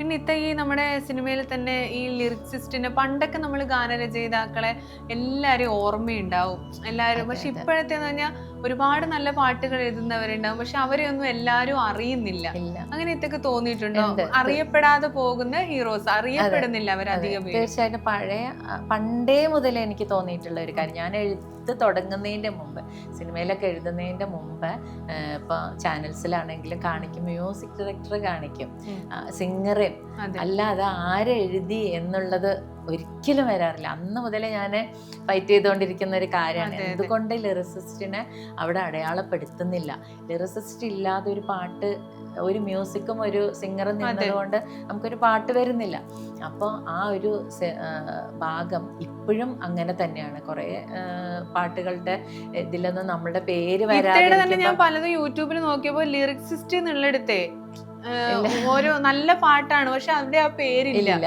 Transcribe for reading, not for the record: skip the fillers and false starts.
പിന്നെ ഈ നമ്മുടെ സിനിമയിൽ തന്നെ ഈ ലിറിക്സിസ്റ്റിനെ പണ്ടൊക്കെ നമ്മൾ ഗാനരചയിതാക്കളെ എല്ലാരും ഓർമ്മയുണ്ടാവും എല്ലാരും. പക്ഷെ ഇപ്പോഴത്തെന്ന് പറഞ്ഞാൽ ഒരുപാട് നല്ല പാട്ടുകൾ എഴുതുന്നവരുണ്ടാവും, പക്ഷെ അവരെയൊന്നും എല്ലാരും അറിയുന്നില്ല. അങ്ങനത്തൊക്കെ തോന്നിയിട്ടുണ്ടോ? അറിയപ്പെടാതെ പോകുന്ന ഹീറോസ്, അറിയപ്പെടുന്നില്ല അവരധികം. തീർച്ചയായിട്ടും പണ്ടേ മുതലേ എനിക്ക് തോന്നിയിട്ടുള്ള ഒരു കാര്യം, ഞാൻ എഴുത്ത് തുടങ്ങുന്നതിൻ്റെ മുമ്പ്, സിനിമയിലൊക്കെ എഴുതുന്നതിൻ്റെ മുമ്പ് ഇപ്പോൾ ചാനൽസിലാണെങ്കിലും കാണിക്കും, മ്യൂസിക് ഡയറക്ടർ കാണിക്കും, സിംഗറേയും, അല്ലാതെ ആരെഴുതി എന്നുള്ളത് ഒരിക്കലും വരാറില്ല. അന്ന് മുതലേ ഞാൻ ഫൈറ്റ് ചെയ്തുകൊണ്ടിരിക്കുന്ന ഒരു കാര്യമാണ്. എന്തുകൊണ്ട് ലിറിസിസ്റ്റിനെ അവിടെ അടയാളപ്പെടുത്തുന്നില്ല? ലിറിസിസ്റ്റ് ഇല്ലാതെ ഒരു പാട്ട്, ഒരു മ്യൂസിക്കും ഒരു സിംഗറും നിന്നതുകൊണ്ട് നമുക്കൊരു പാട്ട് വരുന്നില്ല. അപ്പോൾ ആ ഒരു ഭാഗം ഇപ്പോഴും അങ്ങനെ തന്നെയാണ്. കുറേ പാട്ടുകളുടെ ഇതിലൊന്നും നമ്മുടെ പേര് വരാതെ, ഞാൻ പലതും യൂട്യൂബിൽ നോക്കിയപ്പോൾ ലിറിക്സിസ്റ്റ് എന്നുള്ളടത്തേ ഓരോ നല്ല പാട്ടാണ്, പക്ഷെ അവിടെ ആ പേരില്ല.